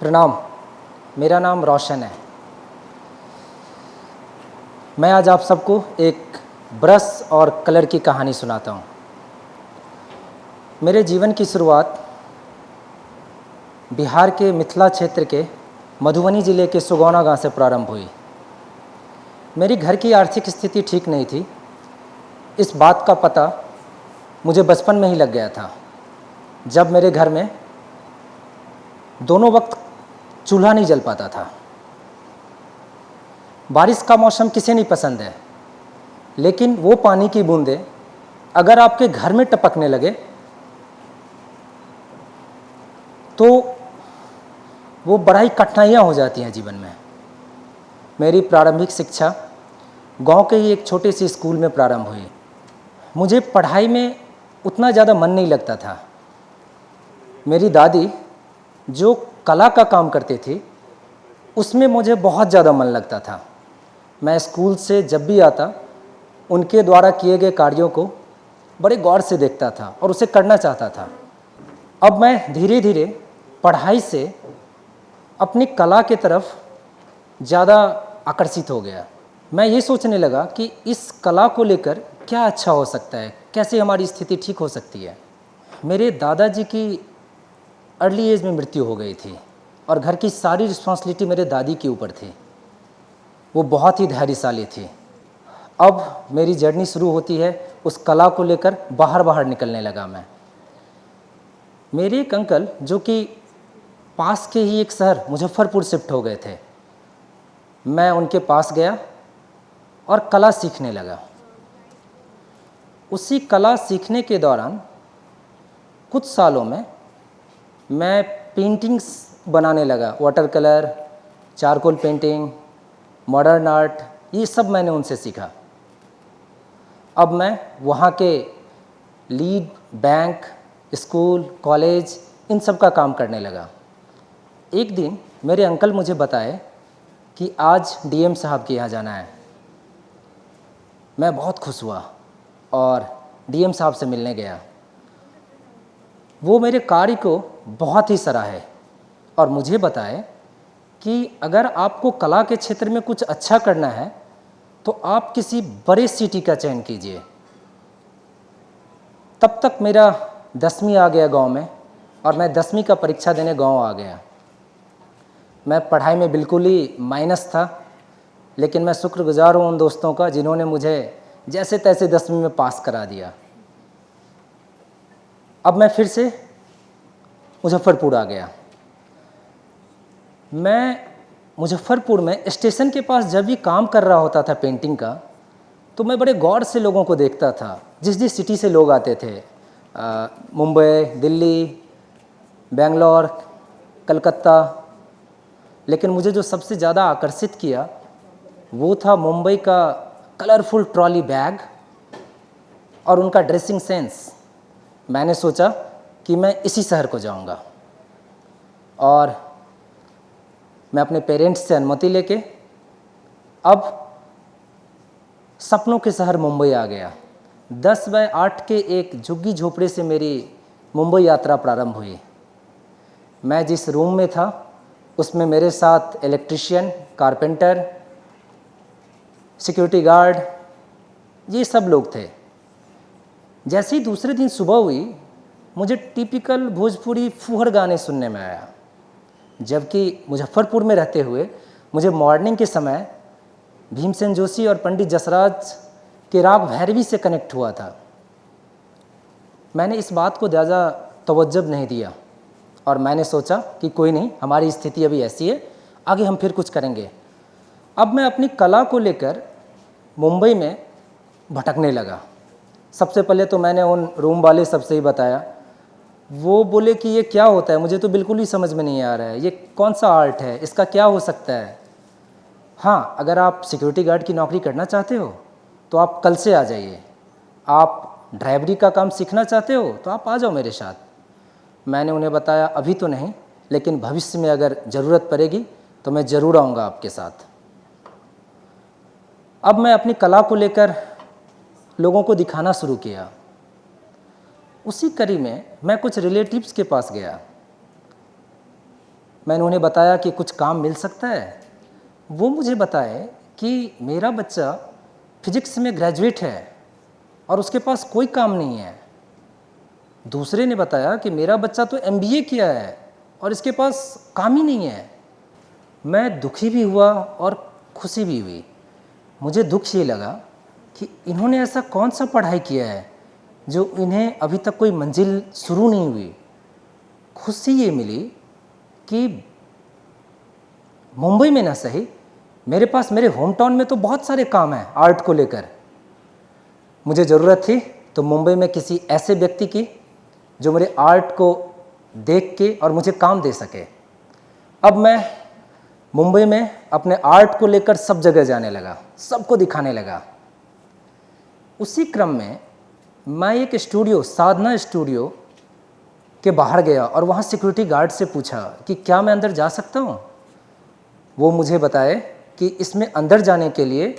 प्रणाम। मेरा नाम रोशन है। मैं आज आप सबको एक ब्रश और कलर की कहानी सुनाता हूँ। मेरे जीवन की शुरुआत बिहार के मिथिला क्षेत्र के मधुबनी ज़िले के सुगौना गांव से प्रारंभ हुई। मेरी घर की आर्थिक स्थिति ठीक नहीं थी। इस बात का पता मुझे बचपन में ही लग गया था, जब मेरे घर में दोनों वक्त चूल्हा नहीं जल पाता था। बारिश का मौसम किसे नहीं पसंद है, लेकिन वो पानी की बूंदें अगर आपके घर में टपकने लगे तो वो बड़ा ही कठिनाइयाँ हो जाती हैं जीवन में। मेरी प्रारंभिक शिक्षा गांव के ही एक छोटे से स्कूल में प्रारंभ हुई। मुझे पढ़ाई में उतना ज़्यादा मन नहीं लगता था। मेरी दादी जो कला का काम करती थी, उसमें मुझे बहुत ज़्यादा मन लगता था। मैं स्कूल से जब भी आता, उनके द्वारा किए गए कार्यों को बड़े गौर से देखता था और उसे करना चाहता था। अब मैं धीरे धीरे पढ़ाई से अपनी कला की तरफ ज़्यादा आकर्षित हो गया। मैं ये सोचने लगा कि इस कला को लेकर क्या अच्छा हो सकता है, कैसे हमारी स्थिति ठीक हो सकती है। मेरे दादाजी की अर्ली एज में मृत्यु हो गई थी और घर की सारी रिस्पॉन्सिबिलिटी मेरे दादी के ऊपर थी। वो बहुत ही धैर्यशाली थी। अब मेरी जर्नी शुरू होती है, उस कला को लेकर बाहर निकलने लगा मैं। मेरे एक अंकल जो कि पास के ही एक शहर मुजफ्फरपुर शिफ्ट हो गए थे, मैं उनके पास गया और कला सीखने लगा। उसी कला सीखने के दौरान कुछ सालों में मैं पेंटिंग्स बनाने लगा। Water colour, charcoal painting, modern art, ये सब मैंने उनसे सीखा। अब मैं वहाँ के लीड, बैंक, स्कूल, कॉलेज, इन सब का काम करने लगा। एक दिन मेरे अंकल मुझे बताए कि आज डीएम साहब के यहाँ जाना है। मैं बहुत खुश हुआ और डीएम साहब से मिलने गया। वो मेरे कार्य को बहुत ही सराहे और मुझे बताए कि अगर आपको कला के क्षेत्र में कुछ अच्छा करना है तो आप किसी बड़े सिटी का चयन कीजिए। तब तक मेरा 10वीं आ गया गांव में और मैं 10वीं का परीक्षा देने गांव आ गया। मैं पढ़ाई में बिल्कुल ही माइनस था, लेकिन मैं शुक्रगुजार हूँ उन दोस्तों का जिन्होंने मुझे जैसे तैसे 10वीं में पास करा दिया। अब मैं फिर से मुजफ्फरपुर आ गया। मैं मुजफ्फरपुर में स्टेशन के पास जब भी काम कर रहा होता था पेंटिंग का, तो मैं बड़े गौर से लोगों को देखता था। जिस जिस सिटी से लोग आते थे, मुंबई, दिल्ली, बेंगलोर, कलकत्ता, लेकिन मुझे जो सबसे ज़्यादा आकर्षित किया वो था मुंबई का कलरफुल ट्रॉली बैग और उनका ड्रेसिंग सेंस। मैंने सोचा कि मैं इसी शहर को जाऊंगा और मैं अपने पेरेंट्स से अनुमति लेके अब सपनों के शहर मुंबई आ गया। 10/8 के एक झुग्गी झोपड़े से मेरी मुंबई यात्रा प्रारंभ हुई। मैं जिस रूम में था उसमें मेरे साथ इलेक्ट्रिशियन, कारपेंटर, सिक्योरिटी गार्ड, ये सब लोग थे। जैसे ही दूसरे दिन सुबह हुई, मुझे टिपिकल भोजपुरी फूहड़ गाने सुनने में आया, जबकि मुजफ्फरपुर में रहते हुए मुझे मॉर्निंग के समय भीमसेन जोशी और पंडित जसराज के राग भैरवी से कनेक्ट हुआ था। मैंने इस बात को ज़्यादा तवज्जो नहीं दिया और मैंने सोचा कि कोई नहीं, हमारी स्थिति अभी ऐसी है, आगे हम फिर कुछ करेंगे। अब मैं अपनी कला को लेकर मुंबई में भटकने लगा। सबसे पहले तो मैंने उन रूम वाले सबसे ही बताया। वो बोले कि ये क्या होता है, मुझे तो बिल्कुल ही समझ में नहीं आ रहा है, ये कौन सा आर्ट है, इसका क्या हो सकता है। हाँ, अगर आप सिक्योरिटी गार्ड की नौकरी करना चाहते हो तो आप कल से आ जाइए। आप ड्राइवरी का काम सीखना चाहते हो तो आप आ जाओ मेरे साथ। मैंने उन्हें बताया अभी तो नहीं, लेकिन भविष्य में अगर ज़रूरत पड़ेगी तो मैं ज़रूर आऊँगा आपके साथ। अब मैं अपनी कला को लेकर लोगों को दिखाना शुरू किया। उसी कड़ी में मैं कुछ रिलेटिव्स के पास गया। मैंने उन्हें बताया कि कुछ काम मिल सकता है। वो मुझे बताए कि मेरा बच्चा फिजिक्स में ग्रेजुएट है और उसके पास कोई काम नहीं है। दूसरे ने बताया कि मेरा बच्चा तो एमबीए किया है और इसके पास काम ही नहीं है। मैं दुखी भी हुआ और खुशी भी हुई। मुझे दुख ये लगा कि इन्होंने ऐसा कौन सा पढ़ाई किया है जो इन्हें अभी तक कोई मंजिल शुरू नहीं हुई। खुशी ये मिली कि मुंबई में ना सही, मेरे पास मेरे होम टाउन में तो बहुत सारे काम हैं आर्ट को लेकर। मुझे ज़रूरत थी तो मुंबई में किसी ऐसे व्यक्ति की जो मेरे आर्ट को देख के और मुझे काम दे सके। अब मैं मुंबई में अपने आर्ट को लेकर सब जगह जाने लगा, सबको दिखाने लगा। उसी क्रम में मैं एक स्टूडियो, साधना स्टूडियो के बाहर गया और वहाँ सिक्योरिटी गार्ड से पूछा कि क्या मैं अंदर जा सकता हूँ। वो मुझे बताए कि इसमें अंदर जाने के लिए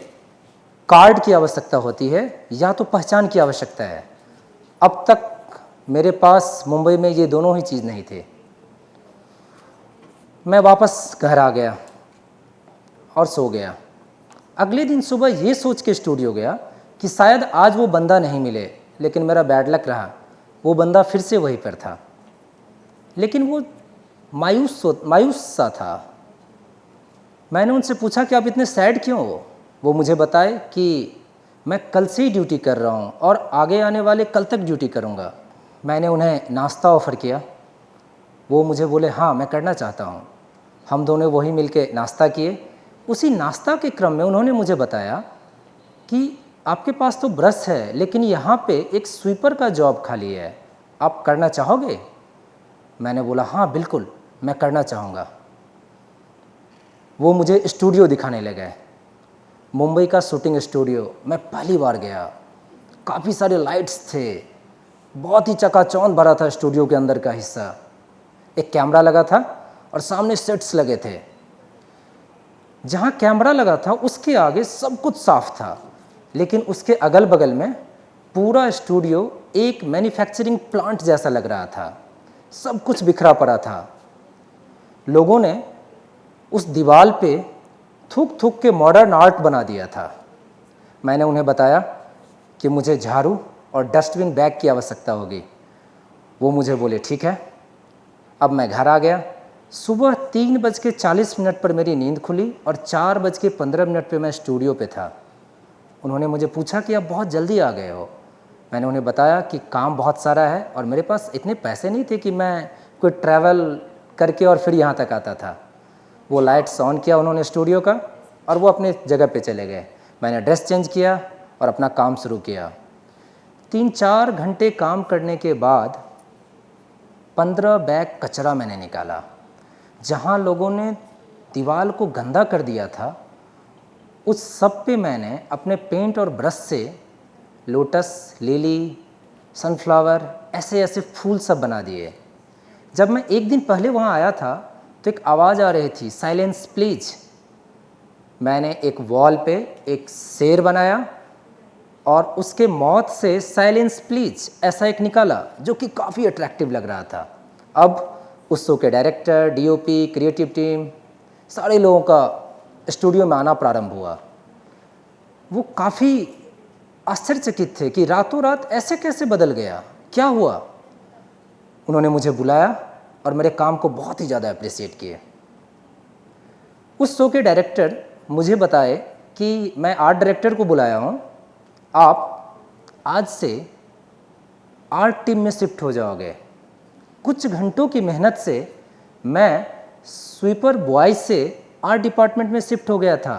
कार्ड की आवश्यकता होती है या तो पहचान की आवश्यकता है। अब तक मेरे पास मुंबई में ये दोनों ही चीज़ नहीं थे। मैं वापस घर आ गया और सो गया। अगले दिन सुबह ये सोच के स्टूडियो गया कि शायद आज वो बंदा नहीं मिले, लेकिन मेरा बैड लक रहा, वो बंदा फिर से वहीं पर था। लेकिन वो मायूस सा था। मैंने उनसे पूछा कि आप इतने सैड क्यों हो। वो मुझे बताए कि मैं कल से ही ड्यूटी कर रहा हूँ और आगे आने वाले कल तक ड्यूटी करूँगा। मैंने उन्हें नाश्ता ऑफ़र किया। वो मुझे बोले हाँ मैं करना चाहता हूँ। हम दोनों वही मिल के नाश्ता किए। उसी नाश्ता के क्रम में उन्होंने मुझे बताया कि आपके पास तो ब्रश है लेकिन यहाँ पे एक स्वीपर का जॉब खाली है, आप करना चाहोगे। मैंने बोला हाँ बिल्कुल मैं करना चाहूँगा। वो मुझे स्टूडियो दिखाने लगे, मुंबई का शूटिंग स्टूडियो। मैं पहली बार गया, काफ़ी सारे लाइट्स थे, बहुत ही चकाचौंध भरा था स्टूडियो के अंदर का हिस्सा। एक कैमरा लगा था और सामने सेट्स लगे थे। जहाँ कैमरा लगा था उसके आगे सब कुछ साफ था, लेकिन उसके अगल बगल में पूरा स्टूडियो एक मैन्युफैक्चरिंग प्लांट जैसा लग रहा था। सब कुछ बिखरा पड़ा था। लोगों ने उस दीवार पे थूक थूक के मॉडर्न आर्ट बना दिया था। मैंने उन्हें बताया कि मुझे झाड़ू और डस्टबिन बैग की आवश्यकता होगी। वो मुझे बोले ठीक है। अब मैं घर आ गया। सुबह 3:40 पर मेरी नींद खुली और 4:15 पे मैं स्टूडियो पे था। उन्होंने मुझे पूछा कि आप बहुत जल्दी आ गए हो। मैंने उन्हें बताया कि काम बहुत सारा है और मेरे पास इतने पैसे नहीं थे कि मैं कोई ट्रैवल करके और फिर यहाँ तक आता था। वो लाइट्स ऑन किया उन्होंने स्टूडियो का और वो अपने जगह पे चले गए। मैंने ड्रेस चेंज किया और अपना काम शुरू किया। 3-4 घंटे काम करने के बाद 15 बैग कचरा मैंने निकाला। जहाँ लोगों ने दीवार को गंदा कर दिया था उस सब पे मैंने अपने पेंट और ब्रश से लोटस, लिली, सनफ्लावर ऐसे ऐसे फूल सब बना दिए। जब मैं एक दिन पहले वहाँ आया था तो एक आवाज़ आ रही थी, साइलेंस प्लीज। मैंने एक वॉल पे एक शेर बनाया और उसके मौत से साइलेंस प्लीज ऐसा एक निकाला जो कि काफ़ी अट्रैक्टिव लग रहा था। अब उस शो के डायरेक्टर, डीओपी, क्रिएटिव टीम, सारे लोगों का स्टूडियो में आना प्रारंभ हुआ। वो काफ़ी आश्चर्यचकित थे कि रातों रात ऐसे कैसे बदल गया, क्या हुआ। उन्होंने मुझे बुलाया और मेरे काम को बहुत ही ज़्यादा अप्रिशिएट किए। उस शो के डायरेक्टर मुझे बताए कि मैं आर्ट डायरेक्टर को बुलाया हूँ, आप आज से आर्ट टीम में शिफ्ट हो जाओगे। कुछ घंटों की मेहनत से मैं स्वीपर बॉय से आर्ट डिपार्टमेंट में शिफ्ट हो गया था।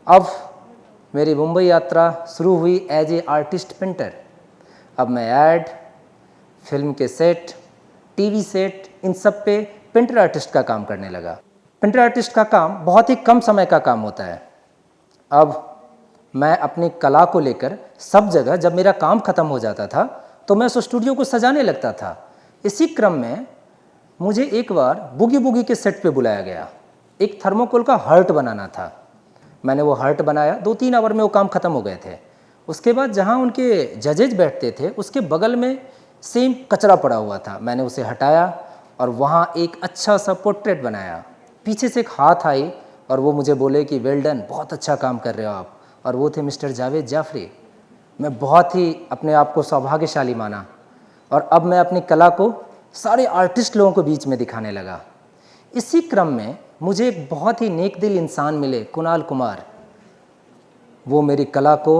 अब मेरी मुंबई यात्रा शुरू हुई एज ए आर्टिस्ट पेंटर। अब मैं ऐड, फिल्म के सेट, टीवी सेट, इन सब पे पेंटर आर्टिस्ट का काम करने लगा। पेंटर आर्टिस्ट का काम बहुत ही कम समय का काम होता है। अब मैं अपनी कला को लेकर सब जगह जब मेरा काम ख़त्म हो जाता था तो मैं उस स्टूडियो को सजाने लगता था। इसी क्रम में मुझे एक बार बूगी बूगी के सेट पे बुलाया गया। एक थर्मोकोल का हर्ट बनाना था। मैंने वो हर्ट बनाया, 2-3 आवर में वो काम ख़त्म हो गए थे। उसके बाद जहाँ उनके जजेज बैठते थे उसके बगल में सेम कचरा पड़ा हुआ था। मैंने उसे हटाया और वहाँ एक अच्छा सा पोर्ट्रेट बनाया। पीछे से एक हाथ आई और वो मुझे बोले कि वेल डन, बहुत अच्छा काम कर रहे हो आप। और वो थे मिस्टर जावेद जाफ़री। मैं बहुत ही अपने आप को सौभाग्यशाली माना और अब मैं अपनी कला को सारे आर्टिस्ट लोगों के बीच में दिखाने लगा। इसी क्रम में मुझे एक बहुत ही नेक दिल इंसान मिले, कुणाल कुमार। वो मेरी कला को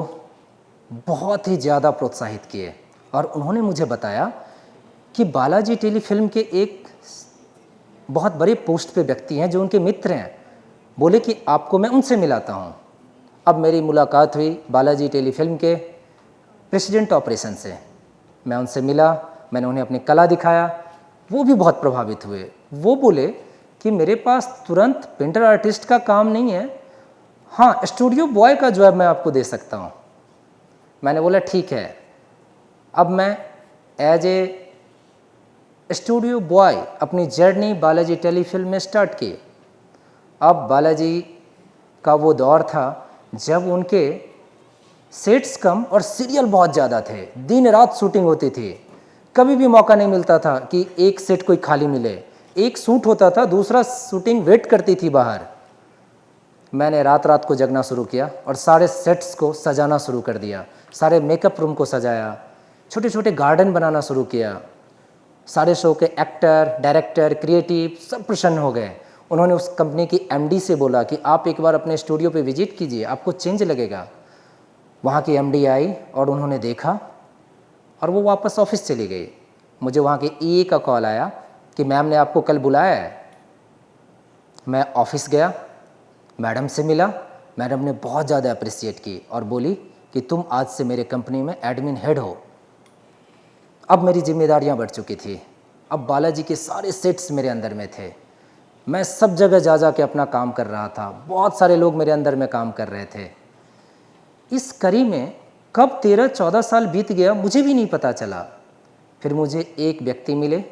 बहुत ही ज़्यादा प्रोत्साहित किए और उन्होंने मुझे बताया कि बालाजी टेलीफिल्म के एक बहुत बड़े पोस्ट पे व्यक्ति हैं जो उनके मित्र हैं, बोले कि आपको मैं उनसे मिलाता हूँ। अब मेरी मुलाकात हुई बालाजी टेलीफिल्म के प्रेसिडेंट ऑपरेशन से। मैं उनसे मिला, मैंने उन्हें अपनी कला दिखाया, वो भी बहुत प्रभावित हुए। वो बोले कि मेरे पास तुरंत पेंटर आर्टिस्ट का काम नहीं है, हाँ स्टूडियो बॉय का जॉब मैं आपको दे सकता हूँ। मैंने बोला ठीक है। अब मैं एज ए स्टूडियो बॉय अपनी जर्नी बालाजी टेलीफिल्म में स्टार्ट की। अब बालाजी का वो दौर था जब उनके सेट्स कम और सीरियल बहुत ज़्यादा थे, दिन रात शूटिंग होती थी, कभी भी मौका नहीं मिलता था कि एक सेट कोई खाली मिले। एक शूट होता था, दूसरा शूटिंग वेट करती थी बाहर। मैंने रात रात को जगना शुरू किया और सारे सेट्स को सजाना शुरू कर दिया, सारे मेकअप रूम को सजाया, छोटे छोटे गार्डन बनाना शुरू किया। सारे शो के एक्टर, डायरेक्टर, क्रिएटिव सब प्रसन्न हो गए। उन्होंने उस कंपनी की एमडी से बोला कि आप एक बार अपने स्टूडियो पे विजिट कीजिए, आपको चेंज लगेगा। वहाँ की एमडी आई और उन्होंने देखा और वो वापस ऑफिस चली गई। मुझे वहाँ के ईए का कॉल आया कि मैम ने आपको कल बुलाया है। मैं ऑफिस गया, मैडम से मिला। मैडम ने बहुत ज़्यादा अप्रिसिएट की और बोली कि तुम आज से मेरे कंपनी में एडमिन हेड हो। अब मेरी जिम्मेदारियां बढ़ चुकी थी। अब बालाजी के सारे सेट्स मेरे अंदर में थे। मैं सब जगह जा जा के अपना काम कर रहा था। बहुत सारे लोग मेरे अंदर में काम कर रहे थे। इस कड़ी में कब 13-14 साल बीत गया मुझे भी नहीं पता चला। फिर मुझे एक व्यक्ति मिले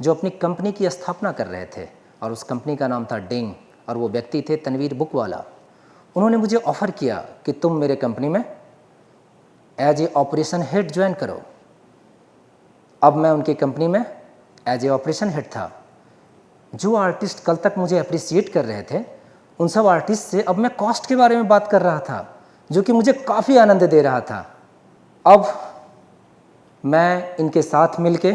जो अपनी कंपनी की स्थापना कर रहे थे और उस कंपनी का नाम था डिंग और वो व्यक्ति थे तनवीर बुकवाला। उन्होंने मुझे ऑफ़र किया कि तुम मेरे कंपनी में as a operation head join करो। अब मैं उनकी कंपनी में एज ए ऑपरेशन हेड था। जो आर्टिस्ट कल तक मुझे अप्रिसिएट कर रहे थे, उन सब आर्टिस्ट से अब मैं कॉस्ट के बारे में बात कर रहा था, जो कि मुझे काफ़ी आनंद दे रहा था। अब मैं इनके साथ मिलके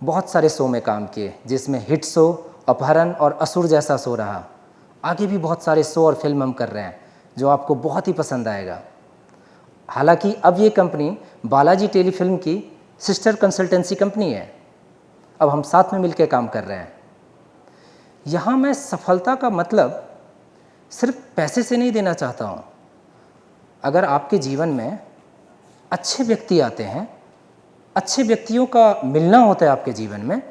बहुत सारे शो में काम किए, जिसमें हिट शो, अपहरण और असुर जैसा शो रहा। आगे भी बहुत सारे शो और फिल्म हम कर रहे हैं जो आपको बहुत ही पसंद आएगा। हालांकि अब ये कंपनी बालाजी टेलीफिल्म की सिस्टर कंसल्टेंसी कंपनी है। अब हम साथ में मिलकर काम कर रहे हैं। यहाँ मैं सफलता का मतलब सिर्फ पैसे से नहीं देना चाहता हूँ। अगर आपके जीवन में अच्छे व्यक्ति आते हैं, अच्छे व्यक्तियों का मिलना होता है आपके जीवन में,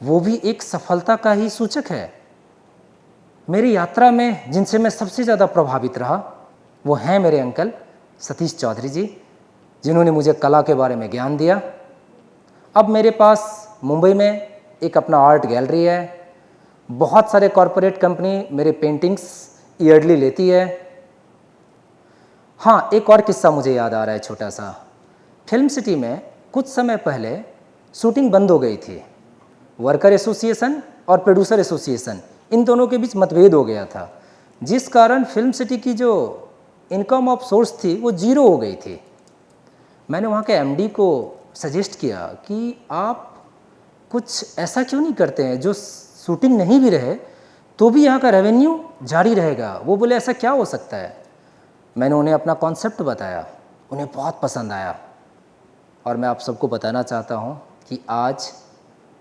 वो भी एक सफलता का ही सूचक है। मेरी यात्रा में जिनसे मैं सबसे ज़्यादा प्रभावित रहा वो हैं मेरे अंकल सतीश चौधरी जी, जिन्होंने मुझे कला के बारे में ज्ञान दिया। अब मेरे पास मुंबई में एक अपना आर्ट गैलरी है। बहुत सारे कॉरपोरेट कंपनी मेरे पेंटिंग्स ईयरली लेती है। हाँ, एक और किस्सा मुझे याद आ रहा है छोटा सा। फिल्म सिटी में कुछ समय पहले शूटिंग बंद हो गई थी। वर्कर एसोसिएशन और प्रोड्यूसर एसोसिएशन, इन दोनों के बीच मतभेद हो गया था, जिस कारण फिल्म सिटी की जो इनकम ऑफ सोर्स थी वो जीरो हो गई थी। मैंने वहाँ के एमडी को सजेस्ट किया कि आप कुछ ऐसा क्यों नहीं करते हैं जो शूटिंग नहीं भी रहे तो भी यहाँ का रेवेन्यू जारी रहेगा। वो बोले ऐसा क्या हो सकता है। मैंने उन्हें अपना कॉन्सेप्ट बताया, उन्हें बहुत पसंद आया और मैं आप सबको बताना चाहता हूँ कि आज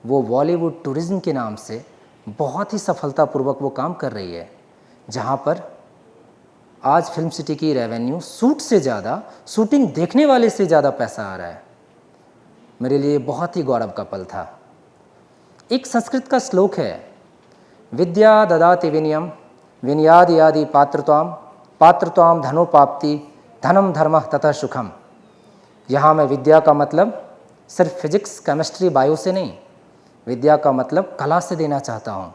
वो बॉलीवुड टूरिज़्म के नाम से बहुत ही सफलतापूर्वक वो काम कर रही है, जहाँ पर आज फिल्म सिटी की रेवेन्यू शूट से ज़्यादा, शूटिंग देखने वाले से ज़्यादा पैसा आ रहा है। मेरे लिए बहुत ही गौरव का पल था। एक संस्कृत का श्लोक है, विद्या ददाति विनयम विनयाद यादि पात्रत्वाम पात्रत्वाम धनोपाप्ति धनम धर्मः तथा सुखम। यहाँ मैं विद्या का मतलब सिर्फ फिजिक्स, केमिस्ट्री, बायो से नहीं, विद्या का मतलब कला से देना चाहता हूँ।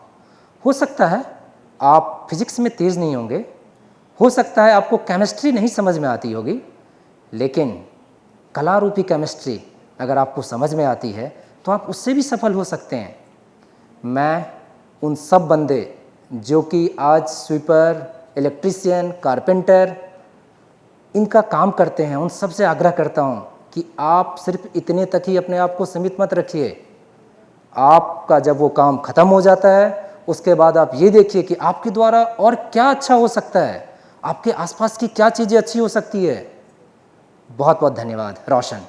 हो सकता है आप फिजिक्स में तेज़ नहीं होंगे, हो सकता है आपको केमिस्ट्री नहीं समझ में आती होगी, लेकिन कला रूपी केमिस्ट्री अगर आपको समझ में आती है तो आप उससे भी सफल हो सकते हैं। मैं उन सब बंदे जो कि आज स्वीपर, इलेक्ट्रीशियन, कारपेंटर इनका काम करते हैं, उन सब से आग्रह करता हूँ कि आप सिर्फ इतने तक ही अपने आप को सीमित मत रखिए। आपका जब वो काम खत्म हो जाता है उसके बाद आप ये देखिए कि आपके द्वारा और क्या अच्छा हो सकता है, आपके आसपास की क्या चीज़ें अच्छी हो सकती है। बहुत बहुत धन्यवाद। रोशन।